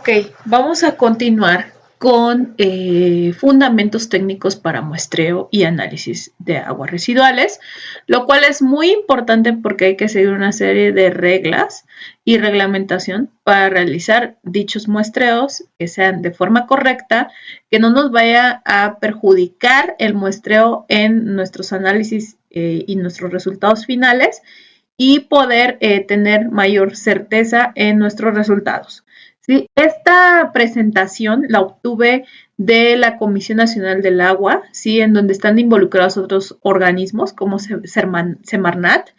Ok, vamos a continuar con fundamentos técnicos para muestreo y análisis de aguas residuales, lo cual es muy importante porque hay que seguir una serie de reglas y reglamentación para realizar dichos muestreos que sean de forma correcta, que no nos vaya a perjudicar el muestreo en nuestros análisis y nuestros resultados finales y poder tener mayor certeza en nuestros resultados. Sí, esta presentación la obtuve de la Comisión Nacional del Agua, ¿sí? En donde están involucrados otros organismos como Semarnat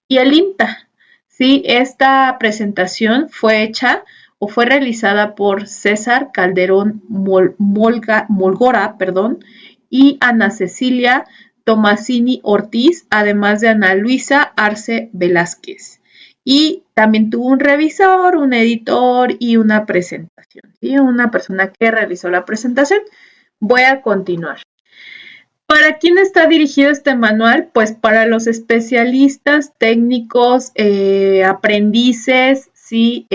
y el INTA. ¿Sí? Esta presentación fue hecha o fue realizada por César Calderón Molgora, y Ana Cecilia Tomasini Ortiz, además de Ana Luisa Arce Velázquez. Y también tuvo un revisor, un editor y una presentación, ¿sí? Una persona que realizó la presentación. Voy a continuar. ¿Para quién está dirigido este manual? Pues para los especialistas, técnicos, aprendices, ¿sí?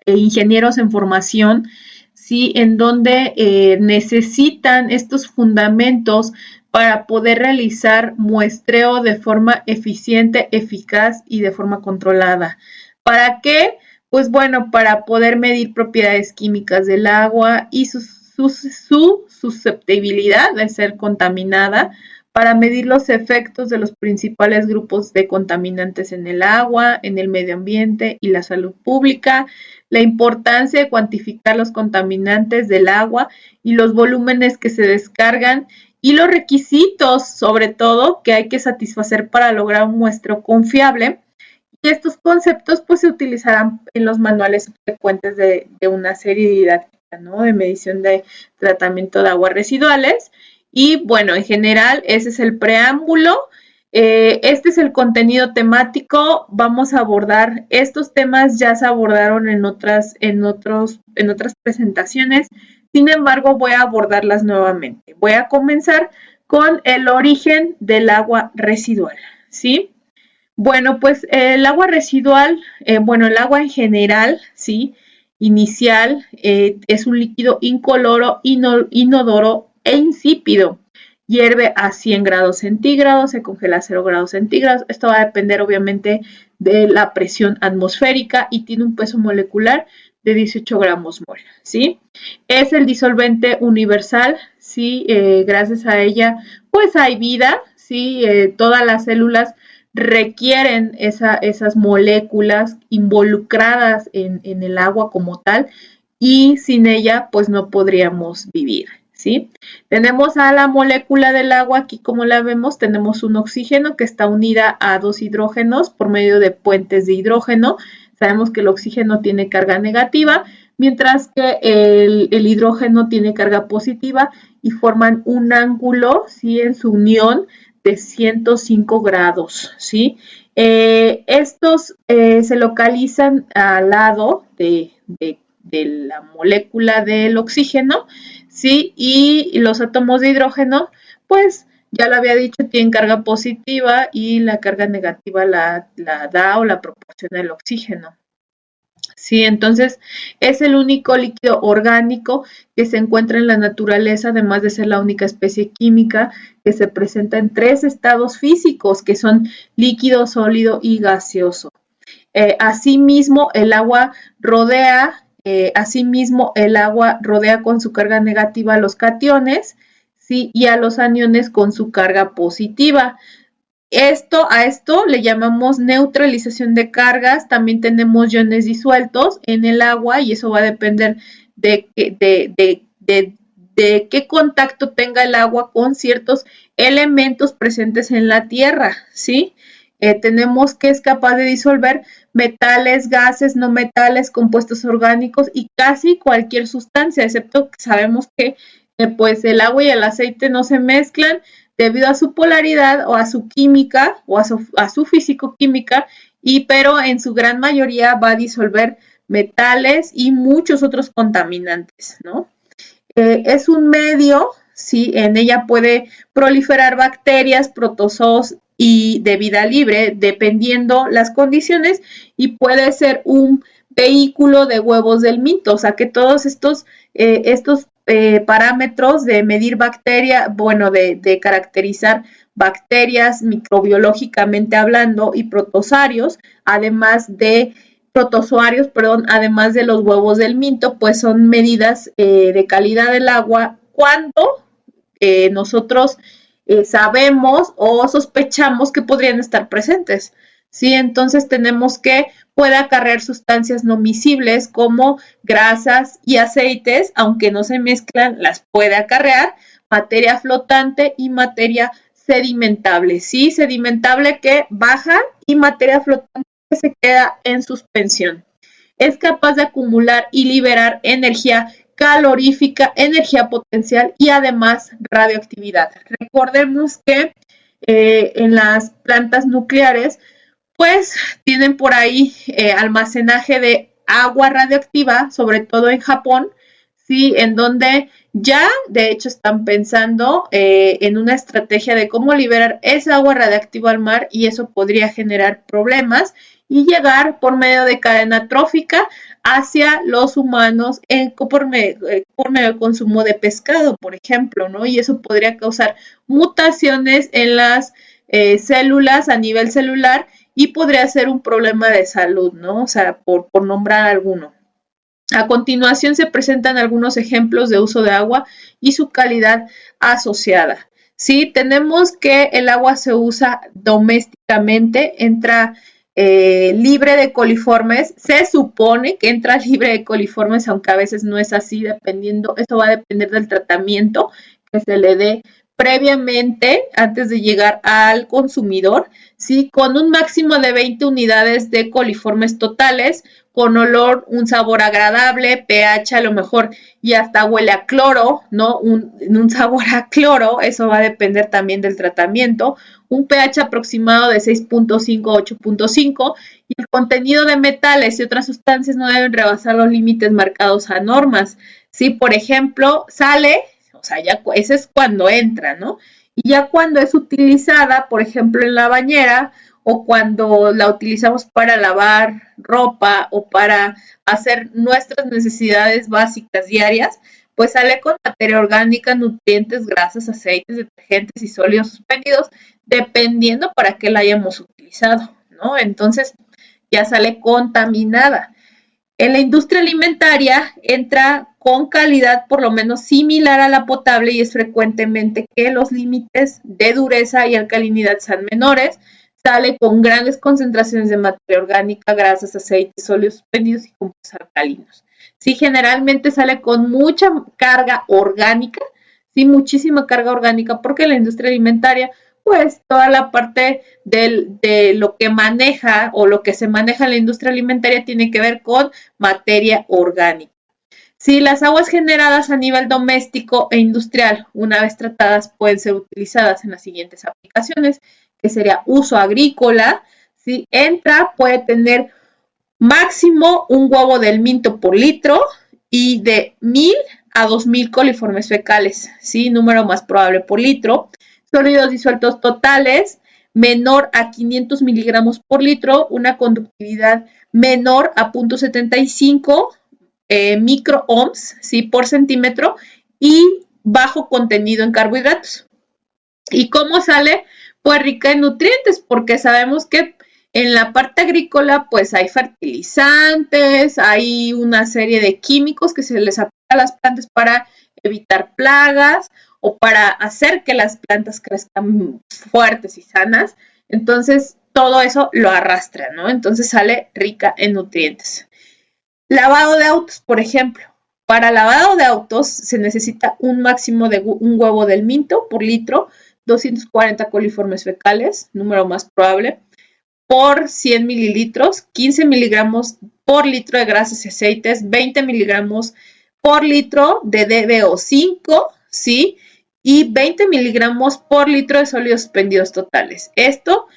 Ingenieros en formación, ¿sí? En donde necesitan estos fundamentos para poder realizar muestreo de forma eficiente, eficaz y de forma controlada. ¿Para qué? Pues bueno, para poder medir propiedades químicas del agua y su susceptibilidad de ser contaminada, para medir los efectos de los principales grupos de contaminantes en el agua, en el medio ambiente y la salud pública, la importancia de cuantificar los contaminantes del agua y los volúmenes que se descargan y los requisitos, sobre todo, que hay que satisfacer para lograr un muestreo confiable. Y estos conceptos pues se utilizarán en los manuales subsecuentes de una serie didáctica, ¿no? De medición de tratamiento de aguas residuales. Y bueno, en general ese es el preámbulo. Este es el contenido temático. Vamos a abordar estos temas, ya se abordaron en otras presentaciones. Sin embargo, voy a abordarlas nuevamente. Voy a comenzar con el origen del agua residual, ¿sí? Bueno, pues el agua residual, el agua en general, ¿sí? Inicial, es un líquido incoloro, inodoro e insípido. Hierve a 100 grados centígrados, se congela a 0 grados centígrados. Esto va a depender obviamente de la presión atmosférica y tiene un peso molecular de 18 gramos mol, ¿sí? Es el disolvente universal, ¿sí? Gracias a ella, pues hay vida, ¿sí? Todas las células requieren esas moléculas involucradas en el agua como tal y sin ella pues no podríamos vivir, ¿sí? Tenemos a la molécula del agua, aquí como la vemos tenemos un oxígeno que está unida a dos hidrógenos por medio de puentes de hidrógeno. Sabemos que el oxígeno tiene carga negativa, mientras que el hidrógeno tiene carga positiva y forman un ángulo, ¿sí? En su unión de 105 grados, ¿sí? Estos se localizan al lado de la molécula del oxígeno, ¿sí? Y los átomos de hidrógeno, pues ya lo había dicho, tienen carga positiva y la carga negativa la da o la proporciona el oxígeno. Sí, entonces es el único líquido orgánico que se encuentra en la naturaleza, además de ser la única especie química que se presenta en 3 estados físicos, que son líquido, sólido y gaseoso. Asimismo, el agua rodea con su carga negativa a los cationes, ¿sí? Y a los aniones con su carga positiva. A esto le llamamos neutralización de cargas. También tenemos iones disueltos en el agua y eso va a depender de qué contacto tenga el agua con ciertos elementos presentes en la tierra, ¿sí? Tenemos que es capaz de disolver metales, gases, no metales, compuestos orgánicos y casi cualquier sustancia, excepto que sabemos que pues el agua y el aceite no se mezclan debido a su polaridad o a su química o a su físico-química, pero en su gran mayoría va a disolver metales y muchos otros contaminantes, ¿no? Es un medio, ¿sí? En ella puede proliferar bacterias, protozoos y de vida libre, dependiendo las condiciones, y puede ser un vehículo de huevos del mito, o sea que todos estos parámetros de medir bacteria, bueno, de caracterizar bacterias microbiológicamente hablando y protozoarios, además de los huevos del minto, pues son medidas de calidad del agua cuando nosotros sabemos o sospechamos que podrían estar presentes. ¿Sí? Entonces tenemos que puede acarrear sustancias no miscibles como grasas y aceites, aunque no se mezclan, las puede acarrear, materia flotante y materia sedimentable, ¿sí? Sedimentable que baja y materia flotante que se queda en suspensión. Es capaz de acumular y liberar energía calorífica, energía potencial y además radioactividad. Recordemos que en las plantas nucleares pues tienen por ahí almacenaje de agua radioactiva, sobre todo en Japón, sí, en donde ya de hecho están pensando en una estrategia de cómo liberar esa agua radioactiva al mar y eso podría generar problemas y llegar por medio de cadena trófica hacia los humanos por medio del consumo de pescado, por ejemplo, ¿no? Y eso podría causar mutaciones en las células a nivel celular y podría ser un problema de salud, ¿no? O sea, por nombrar alguno. A continuación se presentan algunos ejemplos de uso de agua y su calidad asociada. Sí, tenemos que el agua se usa domésticamente, entra libre de coliformes, se supone que entra libre de coliformes, aunque a veces no es así, dependiendo, eso va a depender del tratamiento que se le dé previamente antes de llegar al consumidor, ¿sí? Con un máximo de 20 unidades de coliformes totales, con olor, un sabor agradable, pH a lo mejor y hasta huele a cloro, ¿no? Un sabor a cloro, eso va a depender también del tratamiento, un pH aproximado de 6.5 a 8.5 y el contenido de metales y otras sustancias no deben rebasar los límites marcados a normas. ¿Sí? Por ejemplo, sale, o sea, ya ese es cuando entra, ¿no? Y ya cuando es utilizada, por ejemplo, en la bañera o cuando la utilizamos para lavar ropa o para hacer nuestras necesidades básicas diarias, pues sale con materia orgánica, nutrientes, grasas, aceites, detergentes y sólidos suspendidos, dependiendo para qué la hayamos utilizado, ¿no? Entonces ya sale contaminada. En la industria alimentaria entra con calidad por lo menos similar a la potable y es frecuentemente que los límites de dureza y alcalinidad sean menores. Sale con grandes concentraciones de materia orgánica, grasas, aceites, sólidos suspendidos y compuestos alcalinos. Sí, generalmente sale con mucha carga orgánica, sí, muchísima carga orgánica, porque la industria alimentaria pues toda la parte de lo que maneja o lo que se maneja en la industria alimentaria tiene que ver con materia orgánica. Si las aguas generadas a nivel doméstico e industrial, una vez tratadas, pueden ser utilizadas en las siguientes aplicaciones, que sería uso agrícola, si entra, puede tener máximo un huevo del minto por litro y de 1000 a 2000 coliformes fecales, ¿sí? Número más probable por litro. Sólidos disueltos totales menor a 500 miligramos por litro, una conductividad menor a 0.75 microohms, ¿sí? Por centímetro y bajo contenido en carbohidratos. ¿Y cómo sale? Pues rica en nutrientes, porque sabemos que en la parte agrícola pues hay fertilizantes, hay una serie de químicos que se les aplica a las plantas para evitar plagas o para hacer que las plantas crezcan fuertes y sanas. Entonces todo eso lo arrastra, ¿no? Entonces sale rica en nutrientes. Lavado de autos, por ejemplo. Para lavado de autos se necesita un máximo de un huevo del minto por litro, 240 coliformes fecales, número más probable, por 100 mililitros, 15 miligramos por litro de grasas y aceites, 20 miligramos por litro de DBO5, ¿sí? Y 20 miligramos por litro de sólidos suspendidos totales. Esto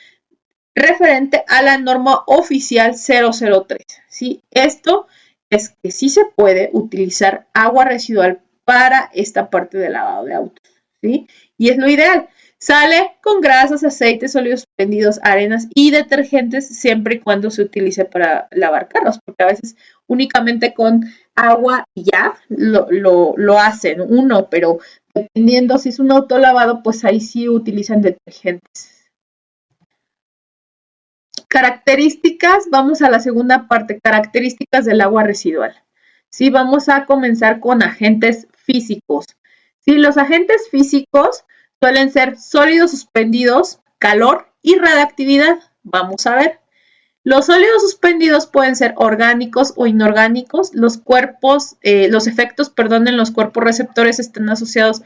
referente a la norma oficial 003, ¿sí? Esto es que sí se puede utilizar agua residual para esta parte de lavado de autos, ¿sí? Y es lo ideal. Sale con grasas, aceites, óleos suspendidos, arenas y detergentes siempre y cuando se utilice para lavar carros, porque a veces únicamente con agua y ya lo hacen uno, pero dependiendo si es un autolavado, pues ahí sí utilizan detergentes. Características, vamos a la segunda parte, características del agua residual. Sí, vamos a comenzar con agentes físicos. Sí, los agentes físicos suelen ser sólidos suspendidos, calor y radiactividad. Vamos a ver. Los sólidos suspendidos pueden ser orgánicos o inorgánicos. Los efectos, en los cuerpos receptores están asociados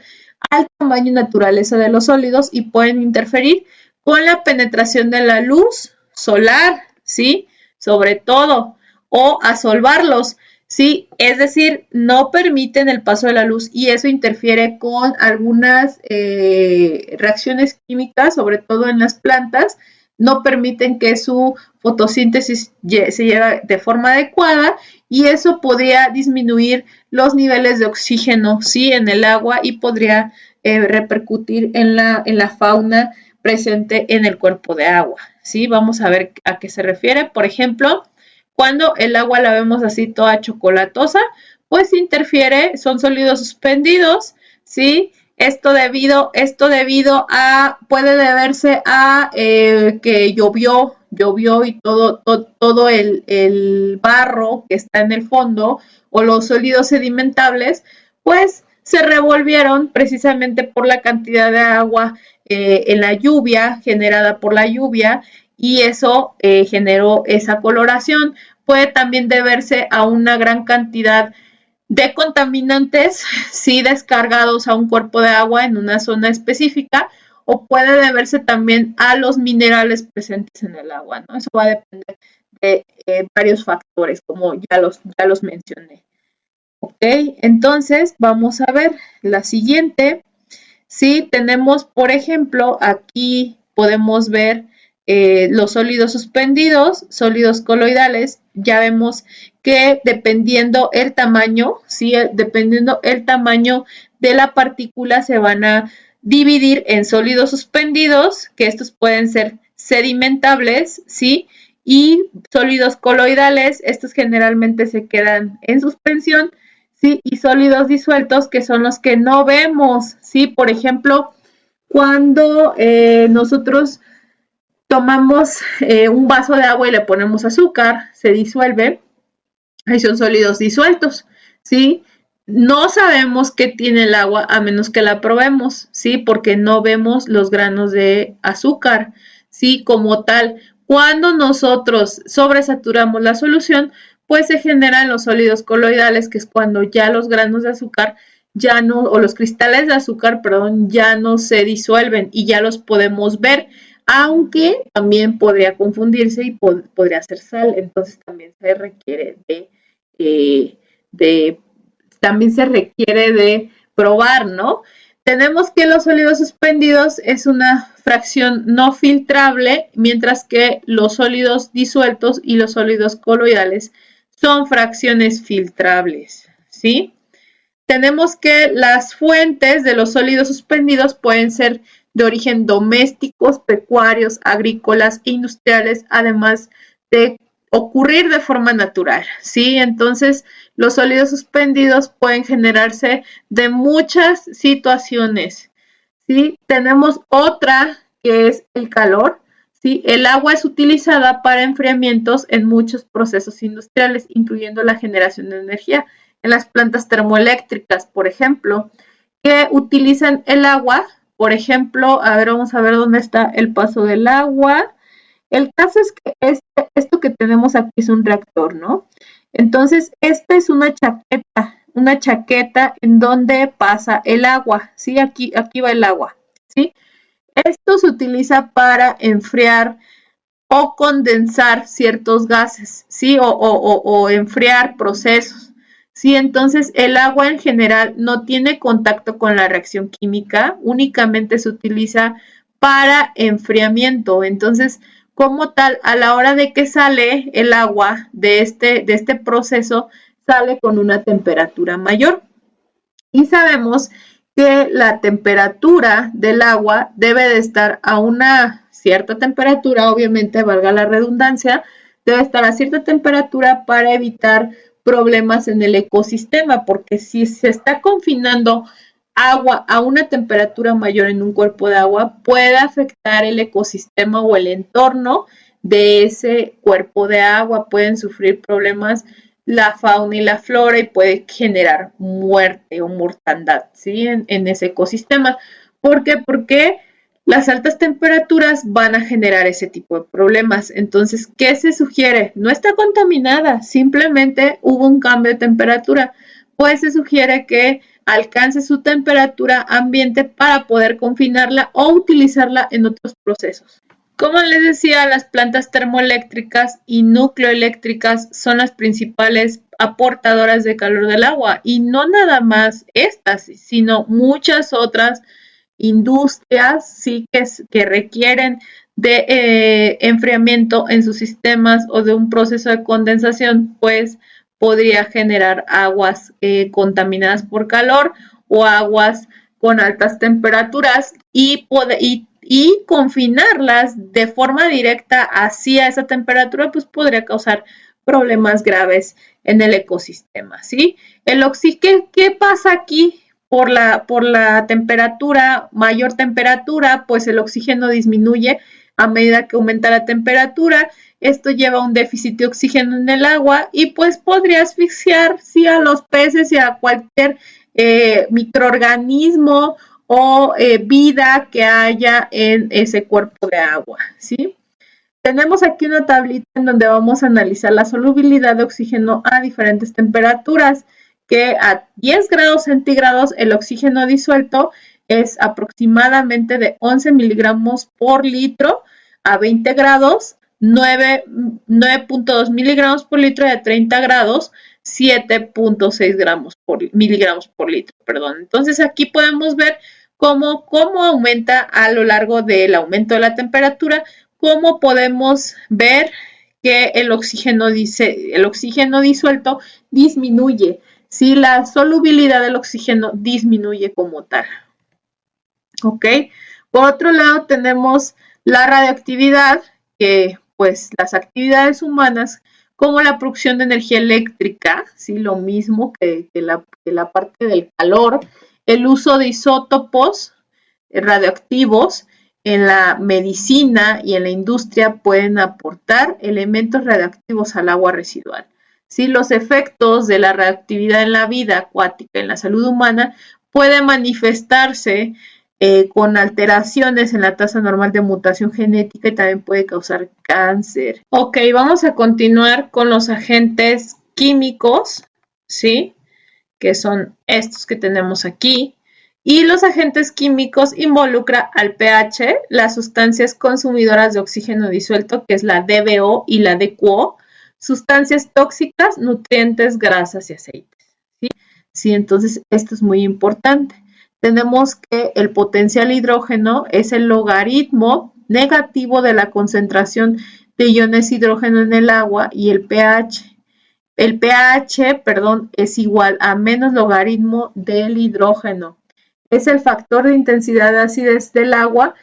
al tamaño y naturaleza de los sólidos y pueden interferir con la penetración de la luz solar, ¿sí? Sobre todo, o asolvarlos, ¿sí? Es decir, no permiten el paso de la luz y eso interfiere con algunas reacciones químicas, sobre todo en las plantas, no permiten que su fotosíntesis se lleve de forma adecuada y eso podría disminuir los niveles de oxígeno, ¿sí? En el agua y podría repercutir en la fauna presente en el cuerpo de agua, ¿sí? Vamos a ver a qué se refiere. Por ejemplo, cuando el agua la vemos así toda chocolatosa, pues interfiere, son sólidos suspendidos, ¿sí? Esto debido a, puede deberse a que llovió y todo el barro que está en el fondo o los sólidos sedimentables, pues se revolvieron precisamente por la cantidad de agua en la lluvia, generada por la lluvia, y eso generó esa coloración. Puede también deberse a una gran cantidad de contaminantes, sí, descargados a un cuerpo de agua en una zona específica, o puede deberse también a los minerales presentes en el agua, ¿no? Eso va a depender de varios factores, como ya los mencioné. Ok, entonces vamos a ver la siguiente. Sí, tenemos, por ejemplo, aquí podemos ver los sólidos suspendidos, sólidos coloidales. Ya vemos que dependiendo el tamaño, ¿sí? Dependiendo el tamaño de la partícula, se van a dividir en sólidos suspendidos, que estos pueden ser sedimentables, ¿sí? Y sólidos coloidales, estos generalmente se quedan en suspensión, ¿sí? Y sólidos disueltos, que son los que no vemos, ¿sí? Por ejemplo, cuando nosotros tomamos un vaso de agua y le ponemos azúcar, se disuelve, ahí son sólidos disueltos, ¿sí? No sabemos qué tiene el agua a menos que la probemos, ¿sí? Porque no vemos los granos de azúcar, ¿sí? Como tal, cuando nosotros sobresaturamos la solución, pues se generan los sólidos coloidales, que es cuando ya los granos de azúcar ya no, o los cristales de azúcar, perdón, ya no se disuelven y ya los podemos ver, aunque también podría confundirse y podría ser sal, entonces también se requiere de también se requiere de probar, ¿no? Tenemos que los sólidos suspendidos es una fracción no filtrable, mientras que los sólidos disueltos y los sólidos coloidales son fracciones filtrables, ¿sí? Tenemos que las fuentes de los sólidos suspendidos pueden ser de origen domésticos, pecuarios, agrícolas e industriales, además de ocurrir de forma natural, ¿sí? Entonces, los sólidos suspendidos pueden generarse de muchas situaciones, ¿sí? Tenemos otra que es el calor, ¿sí? El agua es utilizada para enfriamientos en muchos procesos industriales, incluyendo la generación de energía en las plantas termoeléctricas, por ejemplo, que utilizan el agua, por ejemplo, a ver, vamos a ver dónde está el paso del agua. El caso es que esto que tenemos aquí es un reactor, ¿no? Entonces, esta es una chaqueta en donde pasa el agua, ¿sí? Aquí va el agua, ¿sí? Esto se utiliza para enfriar o condensar ciertos gases, ¿sí? O enfriar procesos, ¿sí? Entonces, el agua en general no tiene contacto con la reacción química, únicamente se utiliza para enfriamiento. Entonces, como tal, a la hora de que sale el agua de este proceso, sale con una temperatura mayor. Y sabemos que la temperatura del agua debe de estar a una cierta temperatura, obviamente, valga la redundancia, debe estar a cierta temperatura para evitar problemas en el ecosistema, porque si se está confinando agua a una temperatura mayor en un cuerpo de agua, puede afectar el ecosistema o el entorno de ese cuerpo de agua, pueden sufrir problemas la fauna y la flora y puede generar muerte o mortandad, ¿sí? En ese ecosistema. ¿Por qué? Porque las altas temperaturas van a generar ese tipo de problemas. Entonces, ¿qué se sugiere? No está contaminada, simplemente hubo un cambio de temperatura. Pues se sugiere que alcance su temperatura ambiente para poder confinarla o utilizarla en otros procesos. Como les decía, las plantas termoeléctricas y nucleoeléctricas son las principales aportadoras de calor del agua y no nada más estas, sino muchas otras industrias sí que requieren de enfriamiento en sus sistemas o de un proceso de condensación, pues podría generar aguas contaminadas por calor o aguas con altas temperaturas y confinarlas de forma directa hacia esa temperatura, pues podría causar problemas graves en el ecosistema, ¿sí? El oxígeno, ¿qué pasa aquí? Por la temperatura, mayor temperatura, pues el oxígeno disminuye a medida que aumenta la temperatura. Esto lleva a un déficit de oxígeno en el agua y pues podría asfixiar sí, a los peces y a cualquier microorganismo o vida que haya en ese cuerpo de agua, ¿sí? Tenemos aquí una tablita en donde vamos a analizar la solubilidad de oxígeno a diferentes temperaturas, que a 10 grados centígrados el oxígeno disuelto es aproximadamente de 11 miligramos por litro, a 20 grados 9.2 miligramos por litro y a 30 grados 7.6 miligramos por litro. Perdón. Entonces aquí podemos ver cómo aumenta a lo largo del aumento de la temperatura, cómo podemos ver que el oxígeno disuelto disminuye, si la solubilidad del oxígeno disminuye como tal. ¿Ok? Por otro lado tenemos la radioactividad, que pues las actividades humanas como la producción de energía eléctrica, ¿sí? Lo mismo que la parte del calor, el uso de isótopos radioactivos en la medicina y en la industria pueden aportar elementos radioactivos al agua residual. ¿Sí? Los efectos de la radioactividad en la vida acuática, en la salud humana, pueden manifestarse con alteraciones en la tasa normal de mutación genética y también puede causar cáncer. Ok, vamos a continuar con los agentes químicos, ¿sí? Que son estos que tenemos aquí. Y los agentes químicos involucran al pH, las sustancias consumidoras de oxígeno disuelto, que es la DBO y la DQO, sustancias tóxicas, nutrientes, grasas y aceites. ¿Sí? Sí, entonces esto es muy importante. Tenemos que el potencial hidrógeno es el logaritmo negativo de la concentración de iones hidrógeno en el agua y el pH. El pH, es igual a menos logaritmo del hidrógeno. Es el factor de intensidad de acidez del agua.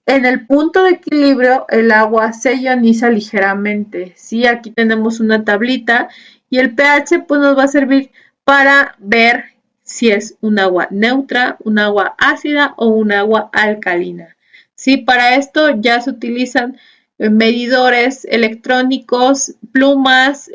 En el punto de equilibrio, el agua se ioniza ligeramente. ¿Sí? Aquí tenemos una tablita y el pH pues, nos va a servir para ver si es un agua neutra, un agua ácida o un agua alcalina. ¿Sí? Para esto ya se utilizan medidores electrónicos, plumas,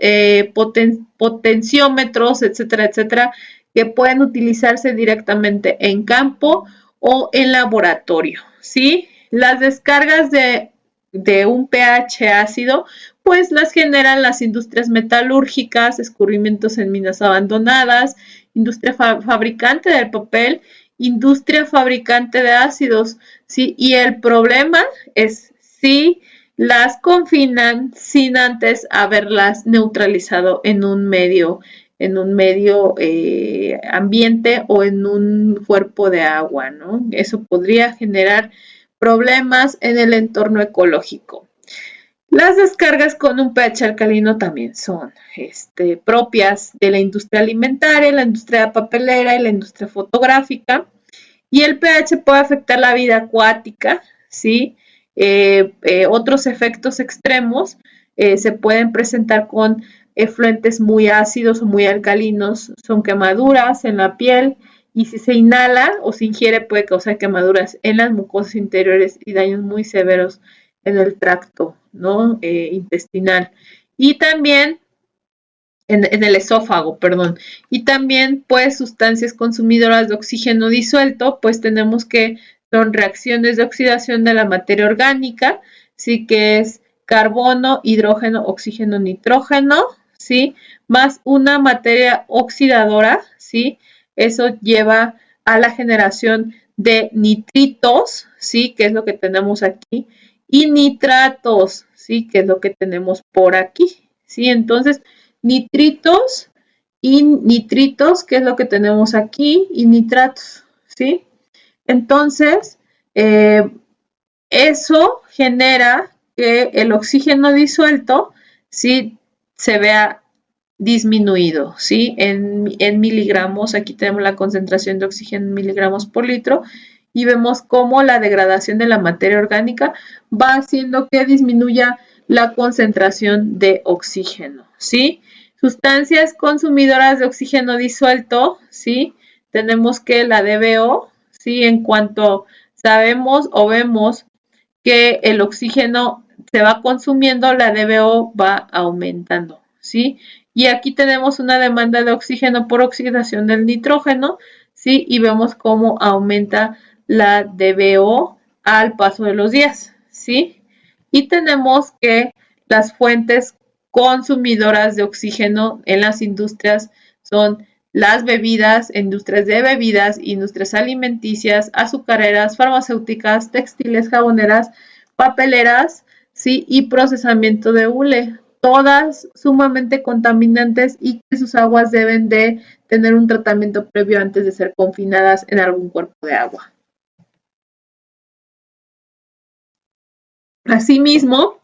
potenciómetros, etcétera, etcétera, que pueden utilizarse directamente en campo o en laboratorio, ¿sí? Las descargas de un pH ácido, pues las generan las industrias metalúrgicas, escurrimientos en minas abandonadas, industria fabricante del papel, industria fabricante de ácidos, ¿sí? Y el problema es si las confinan sin antes haberlas neutralizado en un medio ambiente o en un cuerpo de agua, ¿no? Eso podría generar problemas en el entorno ecológico. Las descargas con un pH alcalino también son propias de la industria alimentaria, la industria papelera y la industria fotográfica. Y el pH puede afectar la vida acuática, ¿sí? Otros efectos extremos se pueden presentar con efluentes muy ácidos o muy alcalinos, son quemaduras en la piel, y si se inhala o se ingiere puede causar quemaduras en las mucosas interiores y daños muy severos en el tracto, ¿no? Intestinal. Y también en el esófago, perdón. Y también, pues, sustancias consumidoras de oxígeno disuelto, pues tenemos que son reacciones de oxidación de la materia orgánica, sí que es carbono, hidrógeno, oxígeno, nitrógeno, ¿sí? Más una materia oxidadora, ¿sí? Eso lleva a la generación de nitritos, ¿sí? Que es lo que tenemos aquí, y nitratos, ¿sí? Que es lo que tenemos por aquí, ¿sí? Entonces, nitritos y nitritos, que es lo que tenemos aquí, y nitratos, ¿sí? Entonces, eh, eso genera que el oxígeno disuelto, ¿sí? Se vea disminuido, ¿sí? En miligramos, aquí tenemos la concentración de oxígeno en miligramos por litro, y vemos cómo la degradación de la materia orgánica va haciendo que disminuya la concentración de oxígeno, ¿sí? Sustancias consumidoras de oxígeno disuelto, ¿sí? Tenemos que la DBO, ¿sí? En cuanto sabemos o vemos que el oxígeno se va consumiendo, la DBO va aumentando, ¿sí? Y aquí tenemos una demanda de oxígeno por oxidación del nitrógeno, ¿sí? Y vemos cómo aumenta la DBO al paso de los días, ¿sí? Y tenemos que las fuentes consumidoras de oxígeno en las industrias son las bebidas, industrias de bebidas, industrias alimenticias, azucareras, farmacéuticas, textiles, jaboneras, papeleras, ¿sí? Y procesamiento de hule, todas sumamente contaminantes y que sus aguas deben de tener un tratamiento previo antes de ser confinadas en algún cuerpo de agua. Asimismo,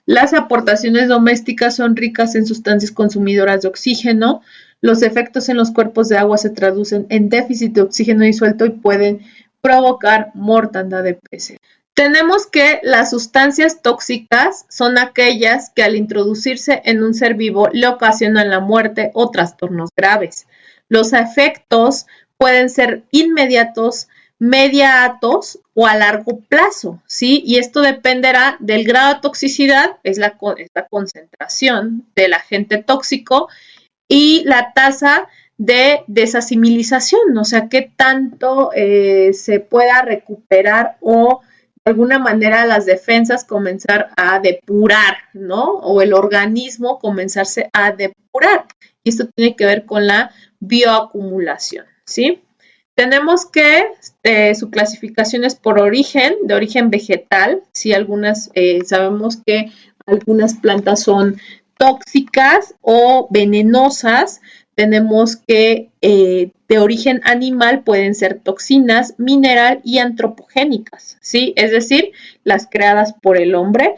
las aportaciones domésticas son ricas en sustancias consumidoras de oxígeno. Los efectos en los cuerpos de agua se traducen en déficit de oxígeno disuelto y pueden provocar mortandad de peces. Tenemos que las sustancias tóxicas son aquellas que al introducirse en un ser vivo le ocasionan la muerte o trastornos graves. Los efectos pueden ser inmediatos, mediatos o a largo plazo, ¿sí? Y esto dependerá del grado de toxicidad, es la concentración del agente tóxico, y la tasa de desasimilización, o sea, qué tanto se pueda recuperar o de alguna manera las defensas comenzar a depurar, ¿no? O el organismo comenzarse a depurar. Y esto tiene que ver con la bioacumulación, ¿sí? Tenemos que su clasificación es por origen, de origen vegetal, ¿sí? Algunas, sabemos que algunas plantas son tóxicas o venenosas. Tenemos que de origen animal pueden ser toxinas, mineral y antropogénicas, ¿sí? Es decir, las creadas por el hombre,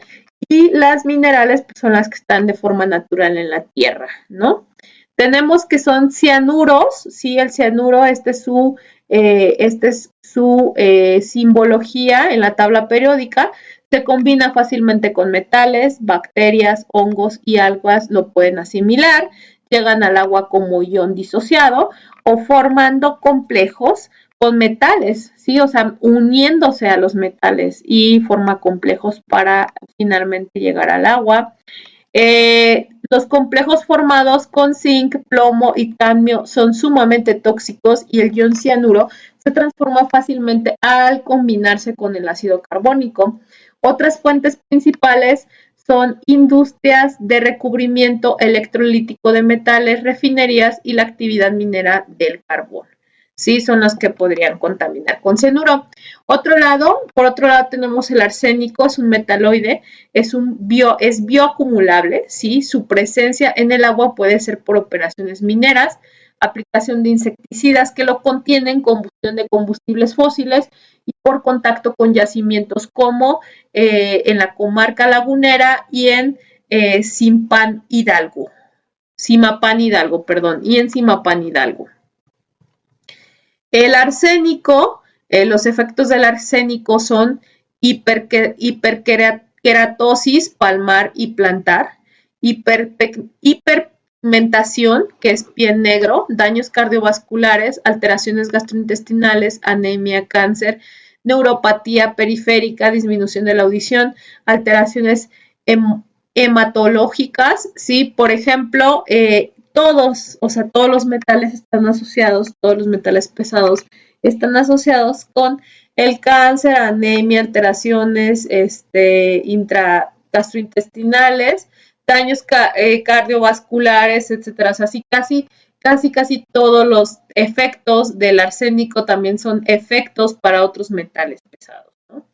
y las minerales pues, son las que están de forma natural en la tierra, ¿no? Tenemos que son cianuros, sí, el cianuro, esta es su simbología en la tabla periódica. Se combina fácilmente con metales, bacterias, hongos y algas lo pueden asimilar, llegan al agua como ion disociado o formando complejos con metales, ¿sí? O sea, uniéndose a los metales y forma complejos para finalmente llegar al agua. Los complejos formados con zinc, plomo y cadmio son sumamente tóxicos y el ion cianuro se transforma fácilmente al combinarse con el ácido carbónico. Otras fuentes principales son industrias de recubrimiento electrolítico de metales, refinerías y la actividad minera del carbón. Sí, son las que podrían contaminar con cianuro. Por otro lado tenemos el arsénico, es un metaloide, es bioacumulable, ¿sí? Su presencia en el agua puede ser por operaciones mineras, aplicación de insecticidas que lo contienen, combustión de combustibles fósiles y por contacto con yacimientos como en la comarca lagunera y en Simapán Hidalgo, y en Simapán Hidalgo. El arsénico Los efectos del arsénico son hiperkeratosis palmar y plantar, hiperpigmentación, que es piel negro, daños cardiovasculares, alteraciones gastrointestinales, anemia, cáncer, neuropatía periférica, disminución de la audición, alteraciones hematológicas, ¿sí? Por ejemplo, todos los metales están asociados, todos los metales pesados están asociados con el cáncer, anemia, alteraciones gastrointestinales, daños cardiovasculares, etcétera. O sea, así casi todos los efectos del arsénico también son efectos para otros metales pesados, ¿no?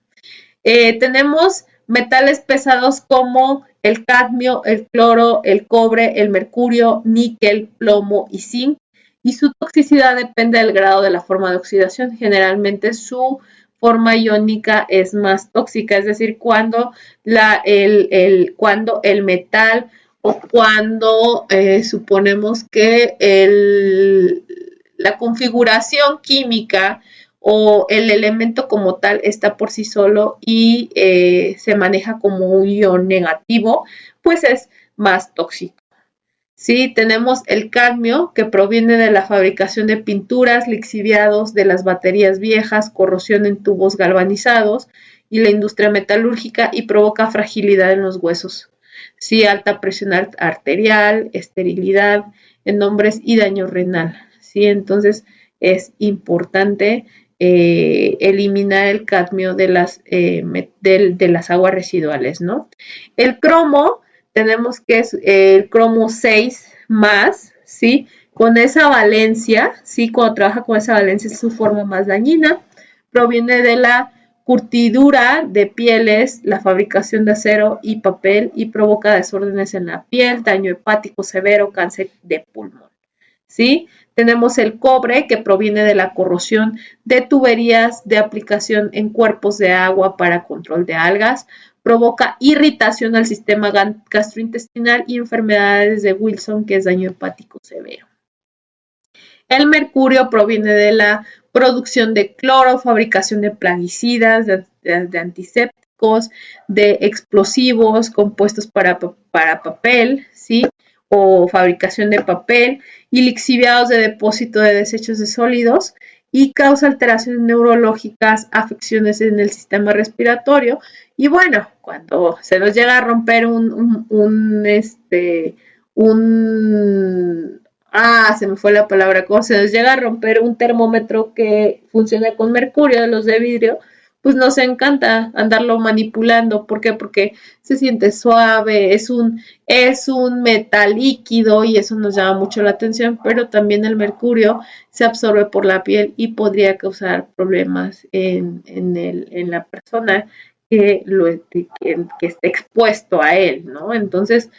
Tenemos metales pesados como el cadmio, el cloro, el cobre, el mercurio, níquel, plomo y zinc, y su toxicidad depende del grado de la forma de oxidación. Generalmente su forma iónica es más tóxica, es decir, cuando el metal o cuando suponemos que la configuración química o el elemento como tal está por sí solo y se maneja como un ion negativo, pues es más tóxico. Sí, tenemos el cadmio, que proviene de la fabricación de pinturas, lixiviados de las baterías viejas, corrosión en tubos galvanizados y la industria metalúrgica, y provoca fragilidad en los huesos. Sí, alta presión arterial, esterilidad en hombres y daño renal. Sí, entonces es importante eliminar el cadmio de las aguas residuales, ¿no? El cromo, tenemos que es el cromo 6 más, ¿sí? Con esa valencia, ¿sí? Cuando trabaja con esa valencia es su forma más dañina. Proviene de la curtidura de pieles, la fabricación de acero y papel, y provoca desórdenes en la piel, daño hepático severo, cáncer de pulmón, ¿sí? Tenemos el cobre, que proviene de la corrosión de tuberías de aplicación en cuerpos de agua para control de algas, provoca irritación al sistema gastrointestinal y enfermedades de Wilson, que es daño hepático severo. El mercurio proviene de la producción de cloro, fabricación de plaguicidas, de antisépticos, de explosivos, compuestos para papel, ¿sí? O fabricación de papel, y lixiviados de depósito de desechos de sólidos, y causa alteraciones neurológicas, afecciones en el sistema respiratorio. Y bueno, cuando se nos llega a romper se me fue la palabra, cuando se nos llega a romper un termómetro que funciona con mercurio, de los de vidrio, pues nos encanta andarlo manipulando. ¿Por qué? Porque se siente suave, es un metal líquido y eso nos llama mucho la atención, pero también el mercurio se absorbe por la piel y podría causar problemas en la persona que esté expuesto a él, ¿no? Entonces,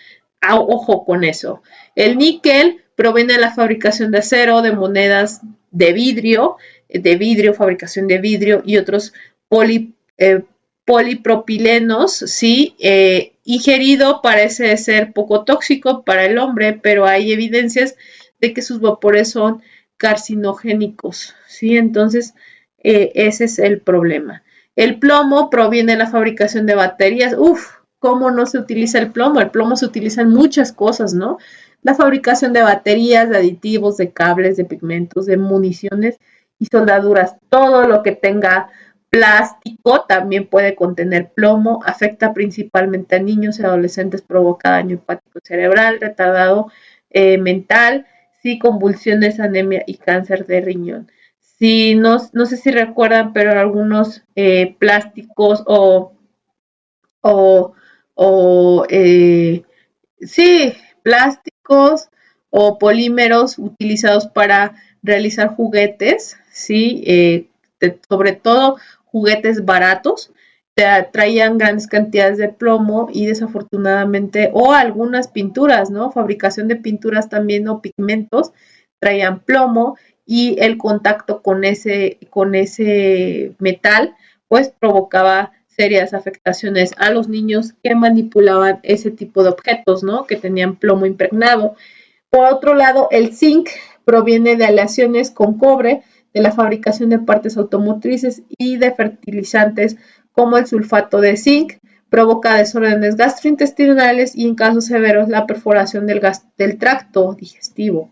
ojo con eso. El níquel proviene de la fabricación de acero, de monedas de vidrio, fabricación de vidrio y otros polipropilenos, ¿sí? Ingerido parece ser poco tóxico para el hombre, pero hay evidencias de que sus vapores son carcinogénicos, ¿sí? Entonces, ese es el problema. El plomo proviene de la fabricación de baterías. ¿Cómo no se utiliza el plomo? El plomo se utiliza en muchas cosas, ¿no? La fabricación de baterías, de aditivos, de cables, de pigmentos, de municiones y soldaduras. Todo lo que tenga plástico también puede contener plomo, afecta principalmente a niños y adolescentes, provoca daño hepático cerebral, retardado mental, sí, convulsiones, anemia y cáncer de riñón. Sí, no sé si recuerdan, pero algunos plásticos sí, plásticos o polímeros utilizados para realizar juguetes, sí, sobre todo juguetes baratos, traían grandes cantidades de plomo y desafortunadamente, o algunas pinturas, ¿no? Fabricación de pinturas también o pigmentos traían plomo, y el contacto con ese metal pues provocaba serias afectaciones a los niños que manipulaban ese tipo de objetos, ¿no? Que tenían plomo impregnado. Por otro lado, el zinc proviene de aleaciones con cobre, de la fabricación de partes automotrices y de fertilizantes como el sulfato de zinc, provoca desórdenes gastrointestinales y en casos severos la perforación del tracto digestivo.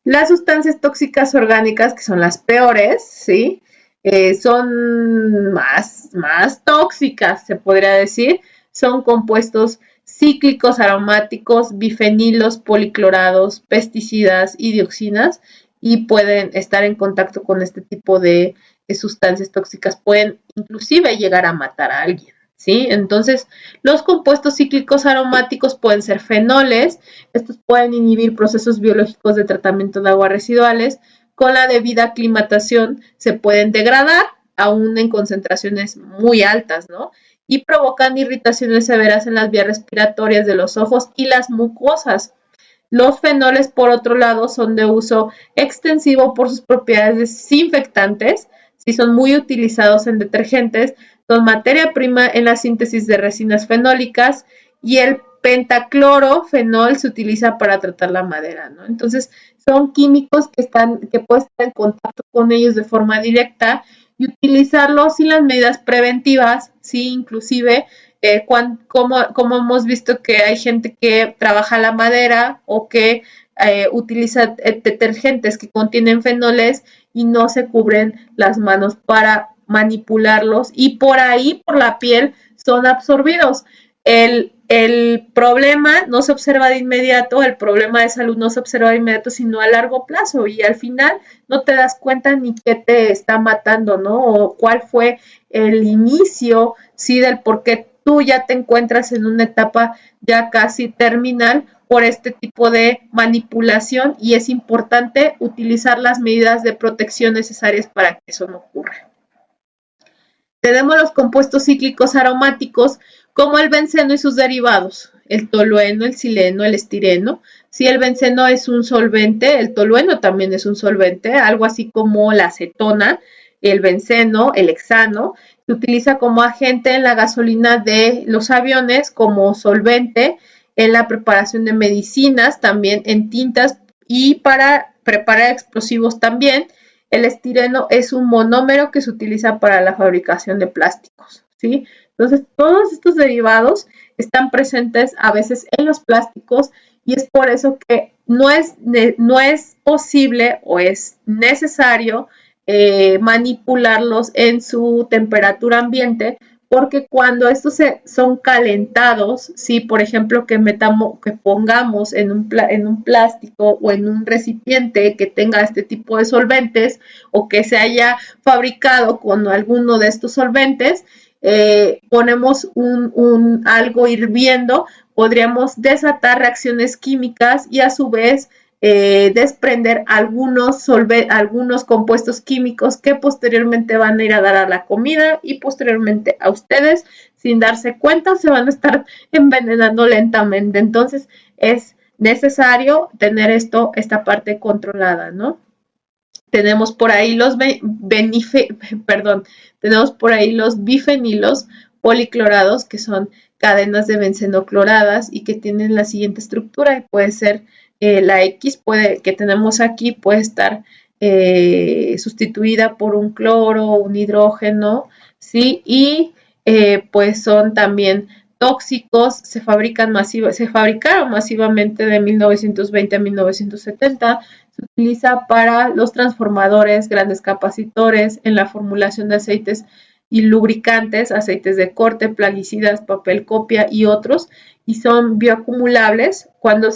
Las sustancias tóxicas orgánicas, que son las peores, ¿sí? Son más tóxicas, se podría decir. Son compuestos cíclicos aromáticos, bifenilos, policlorados, pesticidas y dioxinas, y pueden estar en contacto con este tipo de sustancias tóxicas. Pueden inclusive llegar a matar a alguien. ¿Sí? Entonces, los compuestos cíclicos aromáticos pueden ser fenoles, estos pueden inhibir procesos biológicos de tratamiento de aguas residuales, con la debida aclimatación se pueden degradar, aún en concentraciones muy altas, ¿no? Y provocan irritaciones severas en las vías respiratorias de los ojos y las mucosas. Los fenoles, por otro lado, son de uso extensivo por sus propiedades desinfectantes, si son muy utilizados en detergentes, son materia prima en la síntesis de resinas fenólicas y el pentaclorofenol se utiliza para tratar la madera, ¿no? Entonces, son químicos que pueden estar en contacto con ellos de forma directa y utilizarlos sin las medidas preventivas, sí, inclusive como hemos visto que hay gente que trabaja la madera o que utiliza detergentes que contienen fenoles y no se cubren las manos para manipularlos y por ahí, por la piel, son absorbidos. El problema no se observa de inmediato, el problema de salud no se observa de inmediato, sino a largo plazo y al final no te das cuenta ni qué te está matando, ¿no? O cuál fue el inicio, sí, del por qué tú ya te encuentras en una etapa ya casi terminal por este tipo de manipulación y es importante utilizar las medidas de protección necesarias para que eso no ocurra. Tenemos los compuestos cíclicos aromáticos como el benceno y sus derivados, el tolueno, el sileno, el estireno. Si el benceno es un solvente, el tolueno también es un solvente, algo así como la acetona, el benceno, el hexano, se utiliza como agente en la gasolina de los aviones, como solvente en la preparación de medicinas, también en tintas y para preparar explosivos también. El estireno es un monómero que se utiliza para la fabricación de plásticos, ¿sí? Entonces, todos estos derivados están presentes a veces en los plásticos y es por eso que no es posible o es necesario manipularlos en su temperatura ambiente porque cuando estos son calentados, ¿sí? Por ejemplo, que pongamos en un plástico o en un recipiente que tenga este tipo de solventes o que se haya fabricado con alguno de estos solventes, ponemos algo hirviendo, podríamos desatar reacciones químicas y a su vez desprender algunos compuestos químicos que posteriormente van a ir a dar a la comida y posteriormente a ustedes sin darse cuenta se van a estar envenenando lentamente. Entonces es necesario tener esta parte controlada, ¿no? Tenemos por ahí tenemos por ahí los bifenilos policlorados que son cadenas de benceno cloradas y que tienen la siguiente estructura, puede ser la X que tenemos aquí puede estar sustituida por un cloro, un hidrógeno, ¿sí? Y pues son también tóxicos, se fabricaron masivamente de 1920 a 1970, se utiliza para los transformadores, grandes capacitores, en la formulación de aceites y lubricantes, aceites de corte, plaguicidas, papel copia y otros, y son bioacumulables. Cuando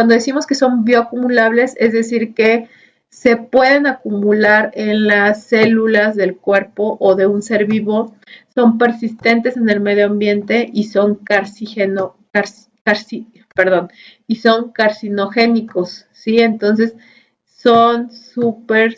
decimos que son bioacumulables, es decir que se pueden acumular en las células del cuerpo o de un ser vivo, son persistentes en el medio ambiente y son carcinogénicos, ¿sí? Entonces, son súper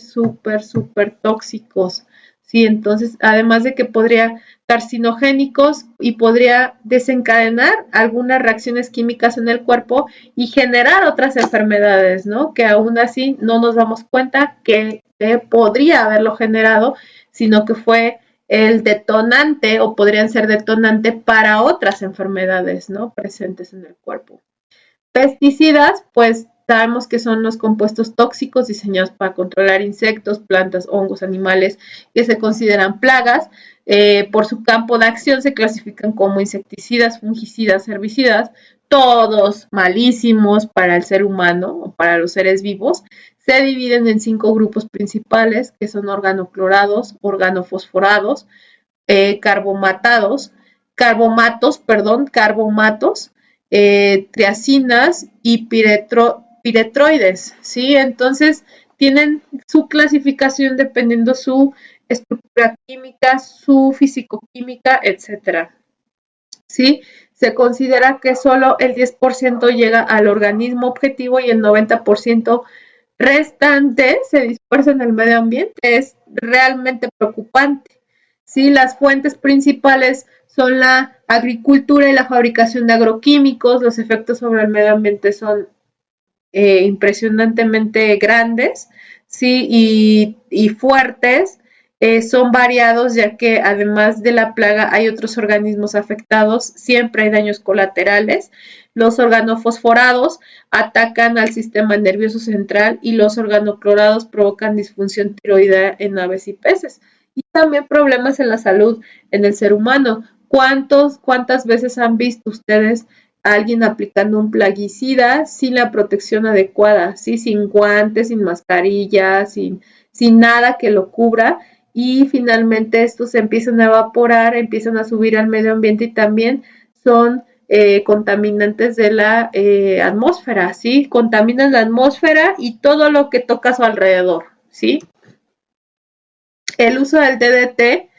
tóxicos, ¿sí? Entonces, además de que podría carcinogénicos y podría desencadenar algunas reacciones químicas en el cuerpo y generar otras enfermedades, ¿no? Que aún así no nos damos cuenta que podría haberlo generado, sino que fue el detonante o podrían ser detonante para otras enfermedades, ¿no? Presentes en el cuerpo. Pesticidas, pues Sabemos que son los compuestos tóxicos diseñados para controlar insectos, plantas, hongos, animales que se consideran plagas. Por su campo de acción se clasifican como insecticidas, fungicidas, herbicidas, todos malísimos para el ser humano o para los seres vivos. Se dividen en 5 grupos principales, que son organoclorados, organofosforados, carbomatos, triacinas y piretroides, ¿sí? Entonces, tienen su clasificación dependiendo su estructura química, su fisicoquímica, etcétera, ¿sí? Se considera que solo el 10% llega al organismo objetivo y el 90% restante se dispersa en el medio ambiente. Es realmente preocupante. ¿Sí? Las fuentes principales son la agricultura y la fabricación de agroquímicos. Los efectos sobre el medio ambiente son impresionantemente grandes, ¿sí? Y fuertes. Son variados ya que además de la plaga hay otros organismos afectados, siempre hay daños colaterales. Los organofosforados atacan al sistema nervioso central y los organoclorados provocan disfunción tiroidea en aves y peces. Y también problemas en la salud en el ser humano. ¿Cuántas veces han visto ustedes a alguien aplicando un plaguicida sin la protección adecuada, ¿sí? Sin guantes, sin mascarilla, sin nada que lo cubra? Y finalmente estos se empiezan a evaporar, empiezan a subir al medio ambiente y también son contaminantes de la atmósfera, ¿sí? Contaminan la atmósfera y todo lo que toca a su alrededor, ¿sí? El uso del DDT,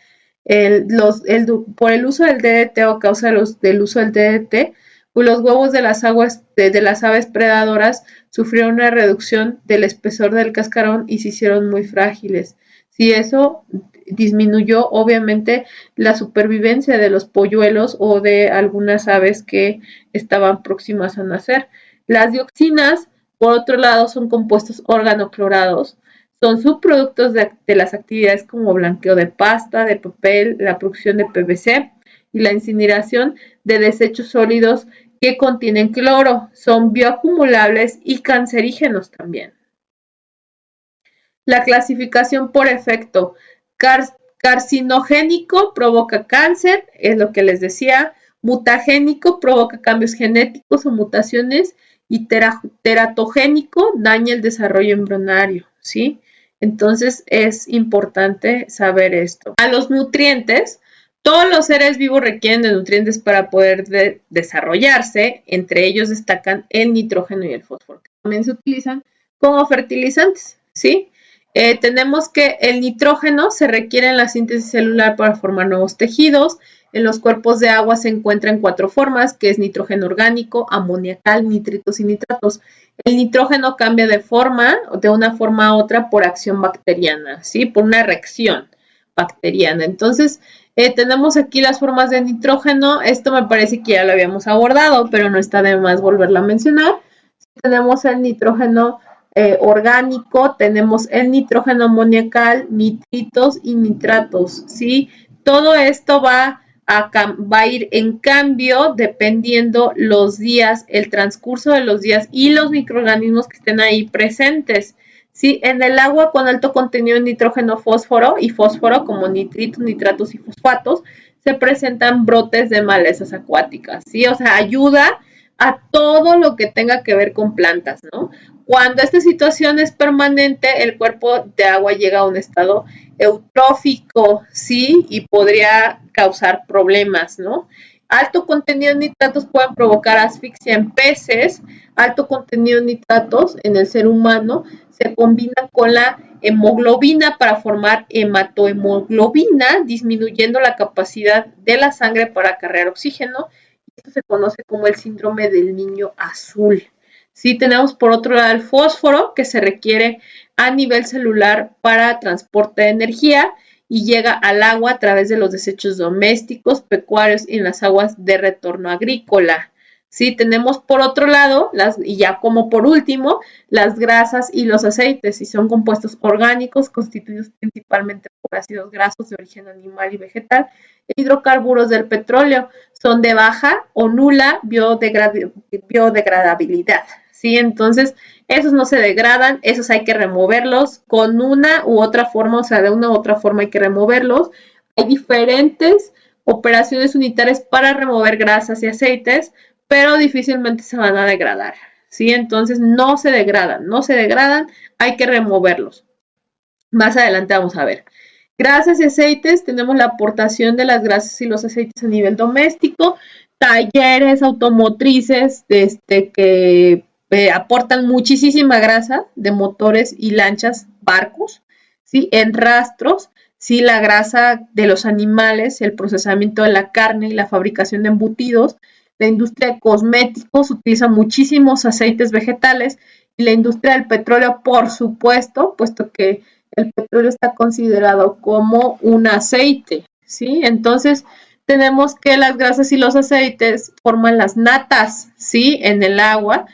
por el uso del DDT o a causa del uso del DDT, pues los huevos de las aves predadoras sufrieron una reducción del espesor del cascarón y se hicieron muy frágiles. Si eso disminuyó obviamente la supervivencia de los polluelos o de algunas aves que estaban próximas a nacer. Las dioxinas, por otro lado, son compuestos organoclorados. Son subproductos de las actividades como blanqueo de pasta, de papel, la producción de PVC y la incineración de desechos sólidos que contienen cloro. Son bioacumulables y cancerígenos también. La clasificación por efecto. Carcinogénico provoca cáncer, es lo que les decía. Mutagénico provoca cambios genéticos o mutaciones. Y teratogénico daña el desarrollo embrionario, ¿sí? Entonces es importante saber esto. A los nutrientes, todos los seres vivos requieren de nutrientes para poder desarrollarse. Entre ellos destacan el nitrógeno y el fósforo, que también se utilizan como fertilizantes, ¿sí? Tenemos que el nitrógeno se requiere en la síntesis celular para formar nuevos tejidos. En los cuerpos de agua se encuentran 4 formas, que es nitrógeno orgánico, amoniacal, nitritos y nitratos. El nitrógeno cambia de una forma a otra por acción bacteriana, ¿sí? Por una reacción bacteriana. Entonces, tenemos aquí las formas de nitrógeno. Esto me parece que ya lo habíamos abordado, pero no está de más volverlo a mencionar. Tenemos el nitrógeno orgánico, tenemos el nitrógeno amoniacal, nitritos y nitratos, ¿sí? Todo esto va a ir en cambio dependiendo los días, el transcurso de los días y los microorganismos que estén ahí presentes. ¿Sí? En el agua con alto contenido en nitrógeno, fósforo y fósforo como nitritos, nitratos y fosfatos se presentan brotes de malezas acuáticas, ¿sí? O sea, ayuda a todo lo que tenga que ver con plantas, ¿no? Cuando esta situación es permanente, el cuerpo de agua llega a un estado eutrófico, ¿sí? Y podría causar problemas, ¿no? Alto contenido en nitratos pueden provocar asfixia en peces, alto contenido en nitratos en el ser humano se combina con la hemoglobina para formar hematohemoglobina, disminuyendo la capacidad de la sangre para acarrear oxígeno. Esto se conoce como el síndrome del niño azul. Sí, tenemos por otro lado el fósforo que se requiere a nivel celular para transporte de energía y llega al agua a través de los desechos domésticos, pecuarios y en las aguas de retorno agrícola. Sí, tenemos por otro lado, y ya como por último, las grasas y los aceites, y son compuestos orgánicos constituidos principalmente por ácidos grasos de origen animal y vegetal, e hidrocarburos del petróleo, son de baja o nula biodegradabilidad. ¿sí? Entonces, esos no se degradan, esos hay que removerlos con una u otra forma, o sea, de una u otra forma hay que removerlos. Hay diferentes operaciones unitarias para remover grasas y aceites, pero difícilmente se van a degradar, ¿sí? Entonces, no se degradan, hay que removerlos. Más adelante vamos a ver. Grasas y aceites, tenemos la aportación de las grasas y los aceites a nivel doméstico, talleres automotrices que aportan muchísima grasa de motores y lanchas, barcos, ¿sí? En rastros, ¿sí? La grasa de los animales, el procesamiento de la carne y la fabricación de embutidos. La industria de cosméticos utiliza muchísimos aceites vegetales y la industria del petróleo, por supuesto, puesto que el petróleo está considerado como un aceite, ¿sí? Entonces, tenemos que las grasas y los aceites forman las natas, ¿sí? En el agua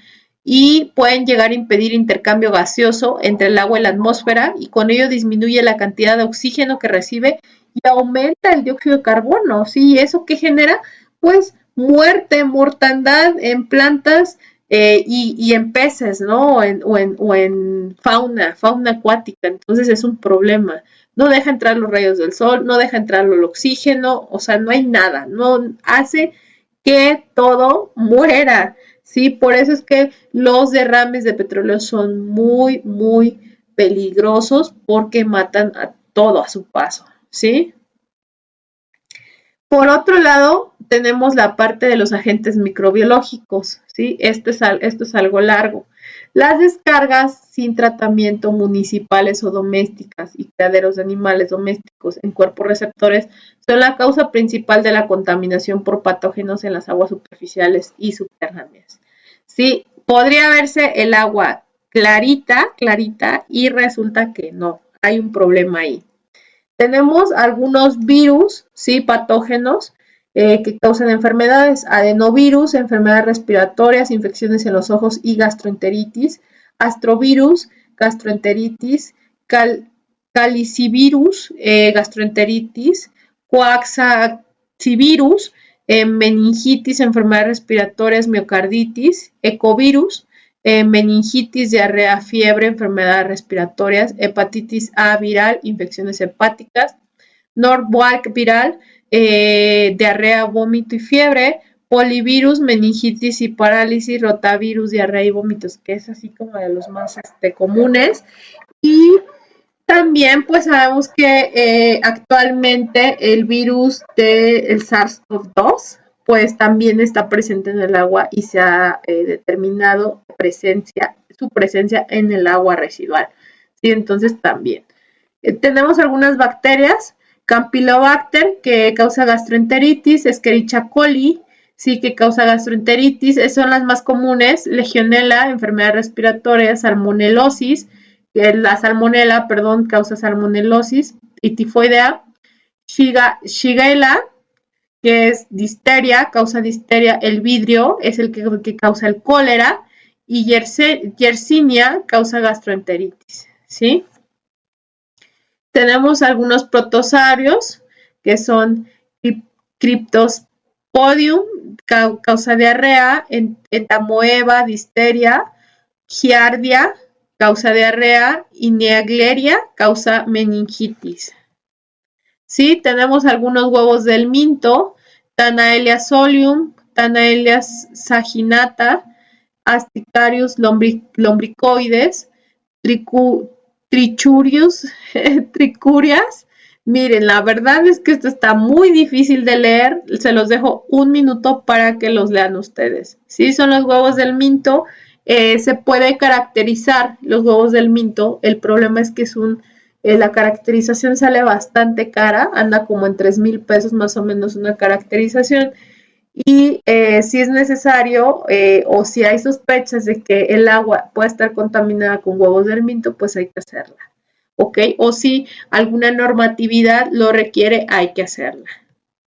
y pueden llegar a impedir intercambio gaseoso entre el agua y la atmósfera y con ello disminuye la cantidad de oxígeno que recibe y aumenta el dióxido de carbono, ¿sí? ¿Eso qué genera? Pues muerte, mortandad en plantas y en peces, ¿no? O en fauna acuática. Entonces es un problema. No deja entrar los rayos del sol, no deja entrar el oxígeno, o sea, no hay nada, no hace que todo muera, ¿sí? Por eso es que los derrames de petróleo son muy, muy peligrosos porque matan a todo a su paso, ¿sí? Por otro lado, tenemos la parte de los agentes microbiológicos, ¿sí? Esto es algo largo. Las descargas sin tratamiento municipales o domésticas y criaderos de animales domésticos en cuerpos receptores son la causa principal de la contaminación por patógenos en las aguas superficiales y subterráneas. Sí, podría verse el agua clarita, clarita, y resulta que no, hay un problema ahí. Tenemos algunos virus, ¿sí? Patógenos que causan enfermedades, adenovirus, enfermedades respiratorias, infecciones en los ojos y gastroenteritis, astrovirus, gastroenteritis, calicivirus, gastroenteritis, coaxivirus, meningitis, enfermedades respiratorias, miocarditis, ecovirus, meningitis, diarrea, fiebre, enfermedades respiratorias, hepatitis A viral, infecciones hepáticas, Norwalk viral, diarrea, vómito y fiebre, polivirus, meningitis y parálisis, rotavirus, diarrea y vómitos, que es así como de los más comunes. Y también pues sabemos que actualmente el virus del SARS-CoV-2 pues también está presente en el agua y se ha determinado su presencia en el agua residual. ¿Sí? Entonces también. Tenemos algunas bacterias, Campylobacter, que causa gastroenteritis, Escherichia coli, sí, que causa gastroenteritis, son las más comunes, Legionella, enfermedad respiratoria, salmonelosis, la salmonela, perdón, causa salmonelosis y tifoidea, Shigella, que es difteria, causa difteria, el vidrio es el que causa el cólera y Yersinia causa gastroenteritis, ¿sí? Tenemos algunos protozoarios que son Cryptosporidium, causa diarrea, Entamoeba, difteria, Giardia, causa diarrea, y Naegleria, causa meningitis. Sí, tenemos algunos huevos del minto, Thanaelia solium, Thanaelia saginata, Asticarius lombricoides, Trichurius, Tricurias. Miren, la verdad es que esto está muy difícil de leer, se los dejo un minuto para que los lean ustedes. Sí, son los huevos del minto, se puede caracterizar los huevos del minto, el problema es que la caracterización sale bastante cara, anda como en 3,000 pesos más o menos una caracterización. Y si es necesario o si hay sospechas de que el agua pueda estar contaminada con huevos del minto, pues hay que hacerla, ¿ok? O si alguna normatividad lo requiere, hay que hacerla,